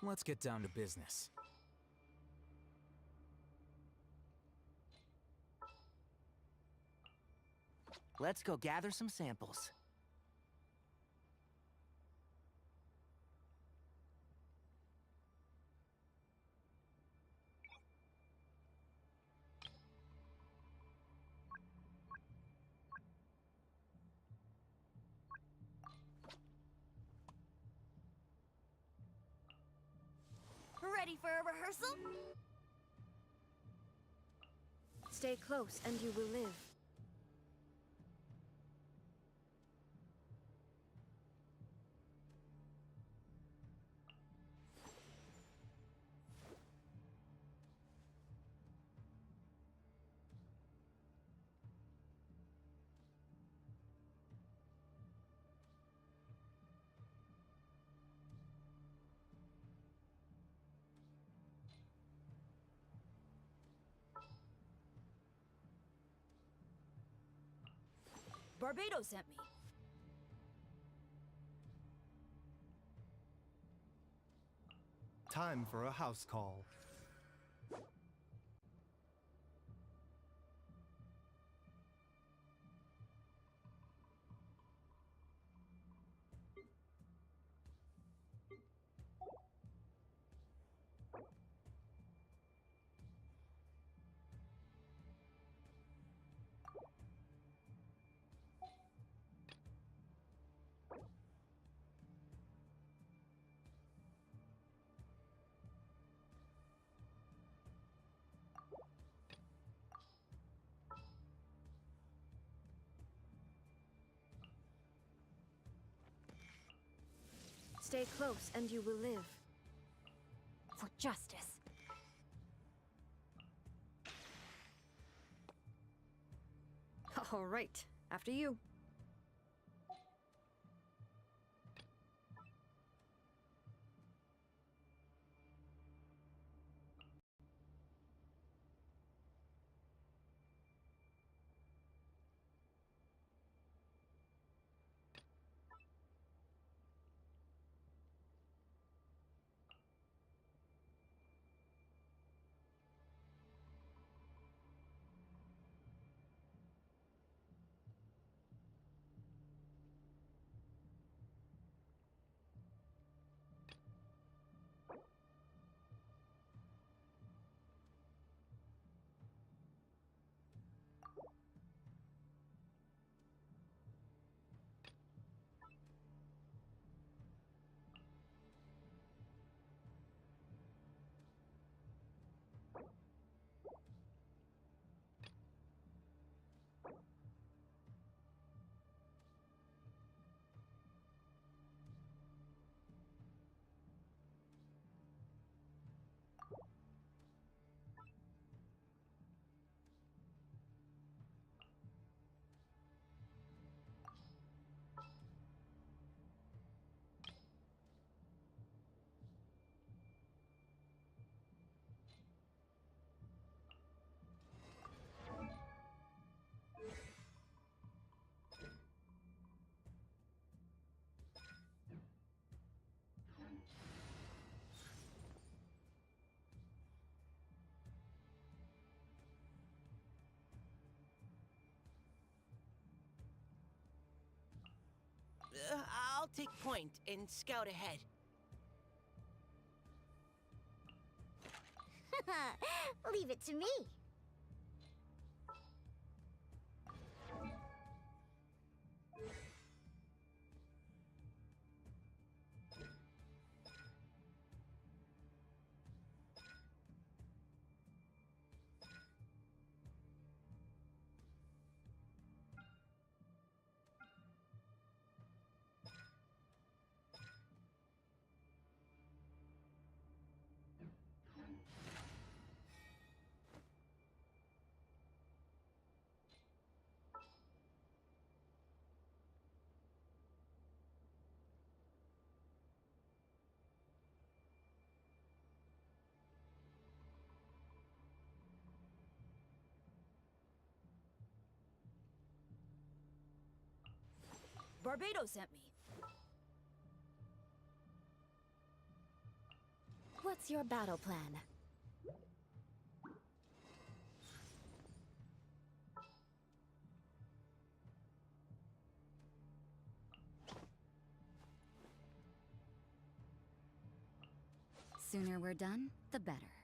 Let's get down to business. Let's go gather some samples. Ready for a rehearsal? Stay close and you will live. Barbados sent me. Time for a house call. Stay close and you will live. For justice. All right, after you. I'll take point and scout ahead. Leave it to me. Barbados sent me. What's your battle plan? Sooner we're done, the better.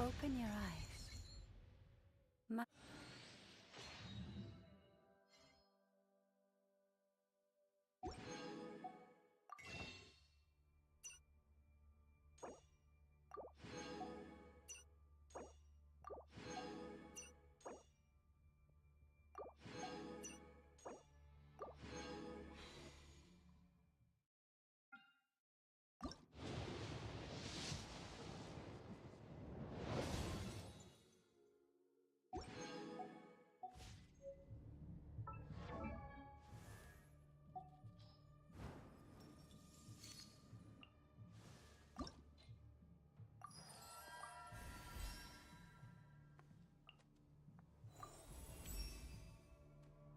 Open your eyes.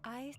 I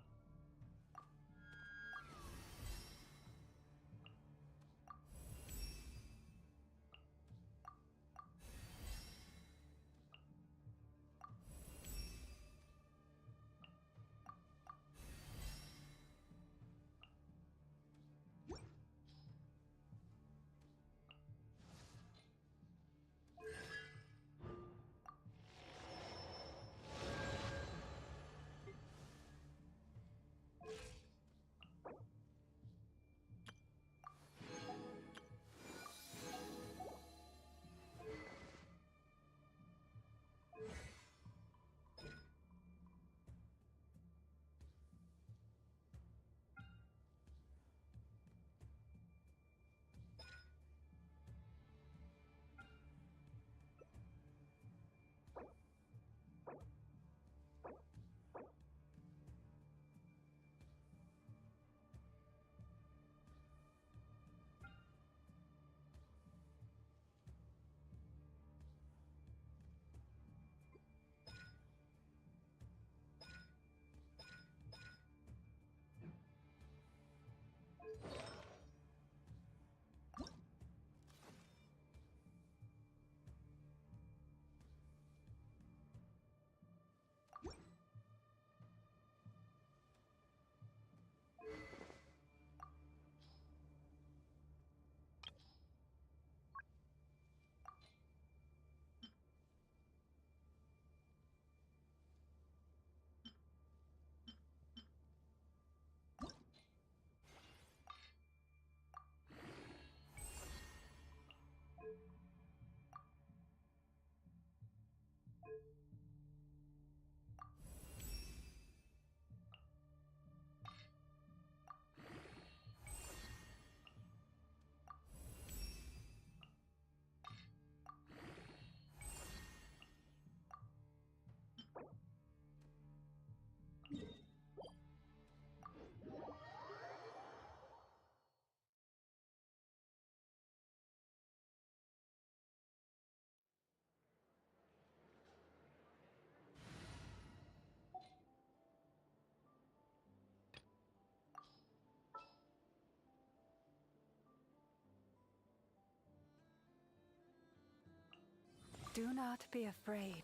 Do not be afraid,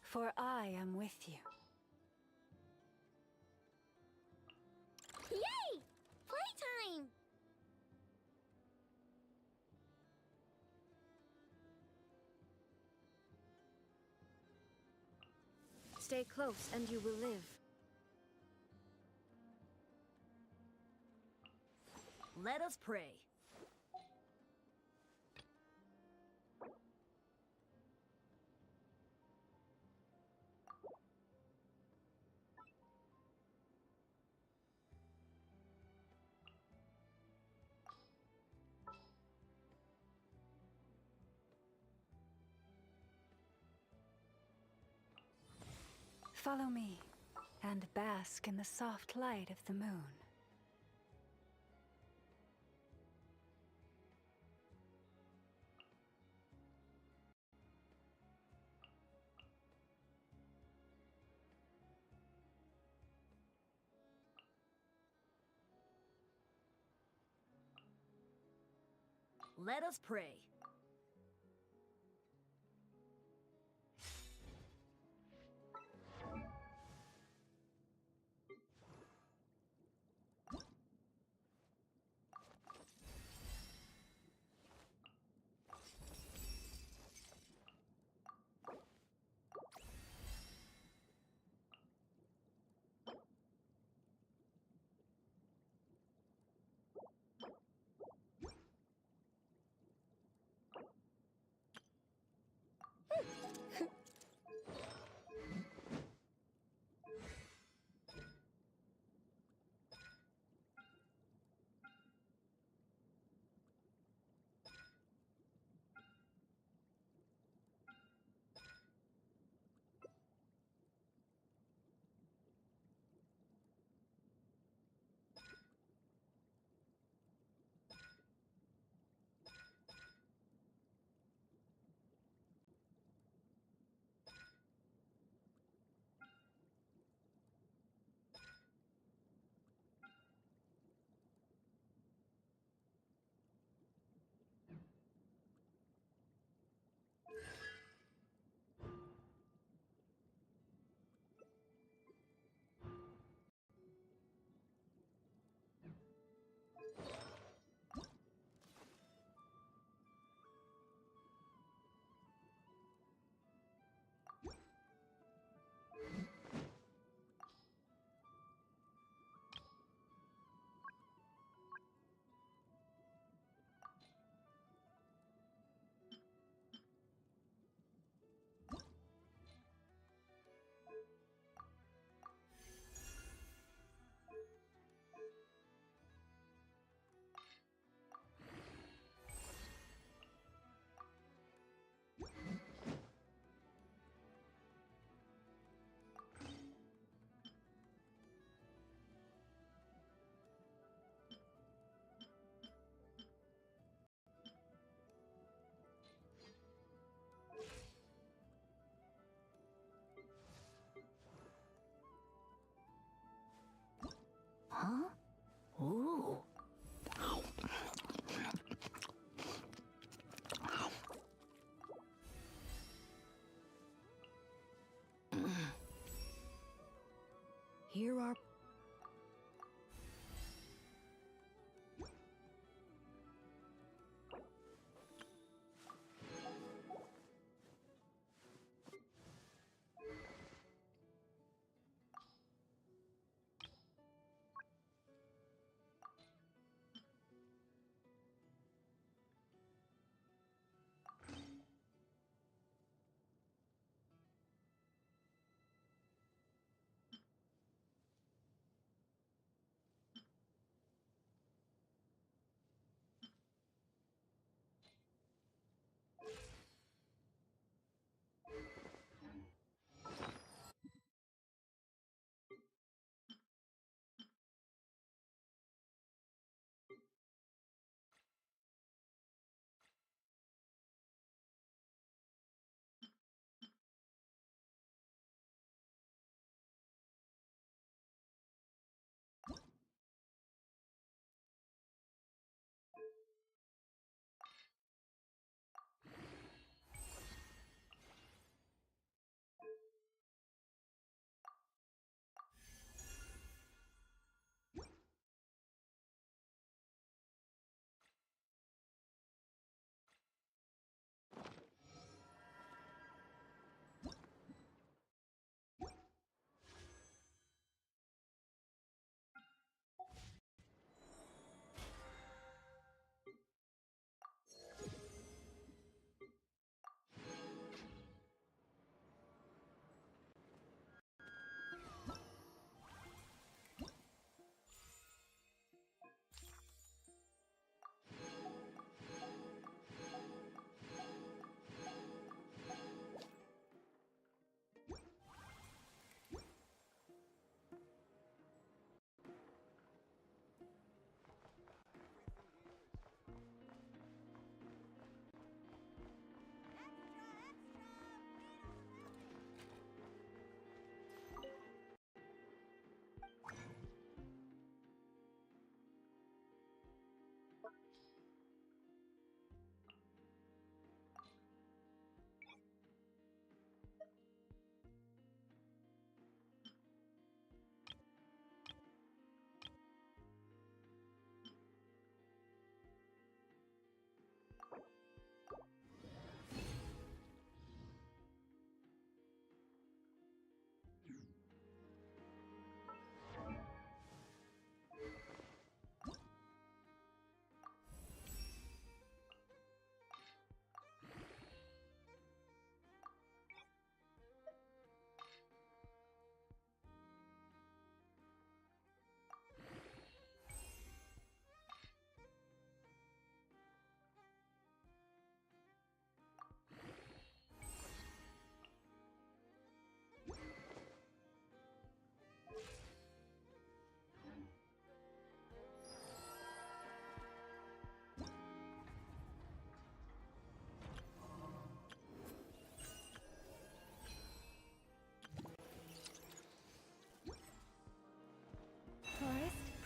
for I am with you. Yay! Playtime! Stay close and you will live. Let us pray. Follow me, and bask in the soft light of the moon. Let us pray. Huh? Ooh. Here are...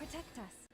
protect us.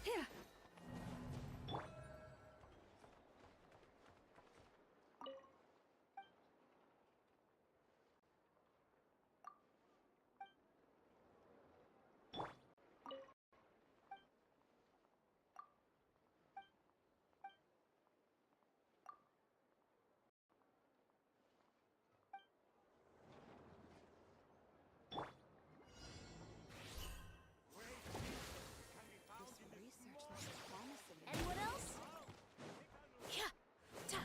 Here. Anyone else? Yeah. Ta.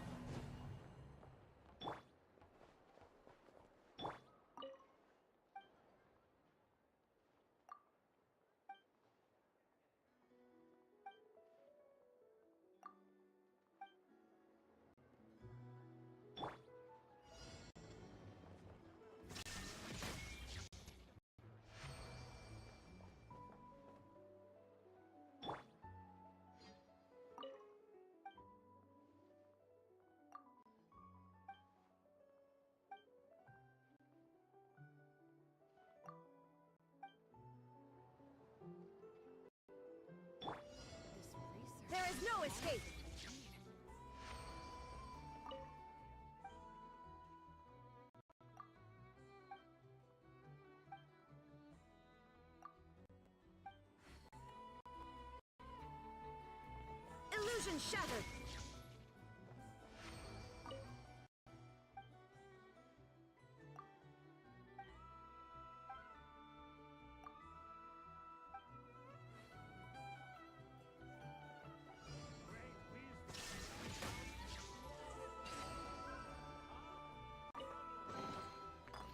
There is no escape! Illusion shattered!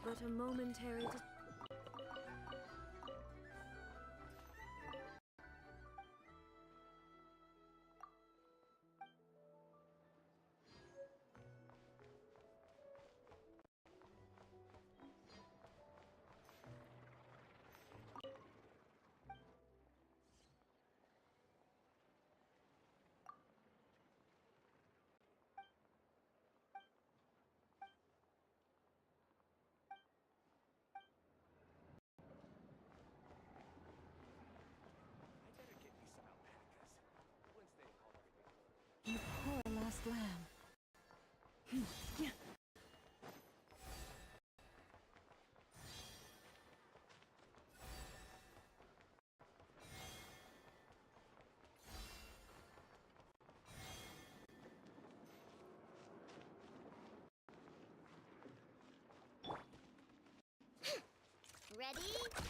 But a momentary You poor last lamb. Ready?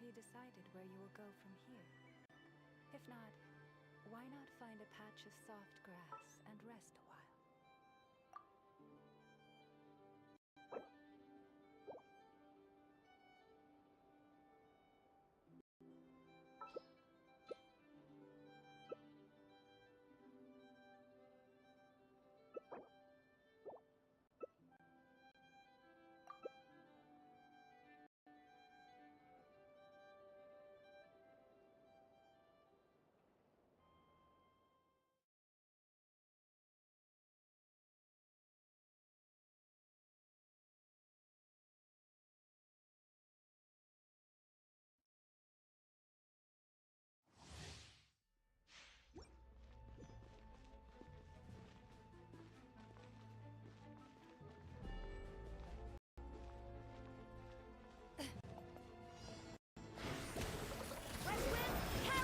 Have you decided where you will go from here? If not, why not find a patch of soft grass and rest a while?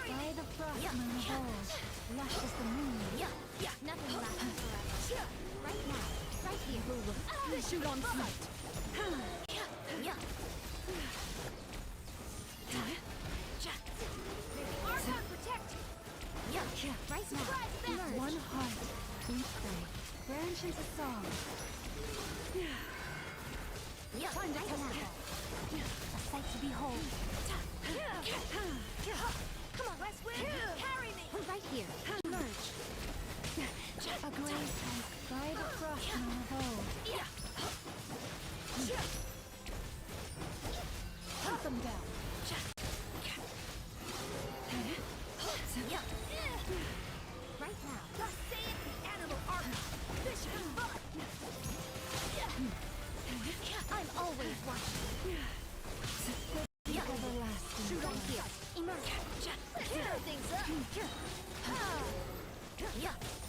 By the frost moon of old, lush as the moon. Nothing lasts forever. Right now, right here. Shoot on sight. Archon, protect! Right now. Merge. One heart, we pray. Branch into song. Time to teleport. A sight to behold. Come on, Westwind, carry me! Right here. Merge. A grave tank by the frost moon of old. Hunt them down. Right now. Save the animal armor. Fish and blood. I'm always watching. Everlasting. Shoot right here. Emerge. Clear things up.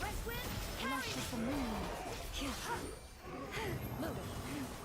Westwind, carry Lush as the moon. Move it.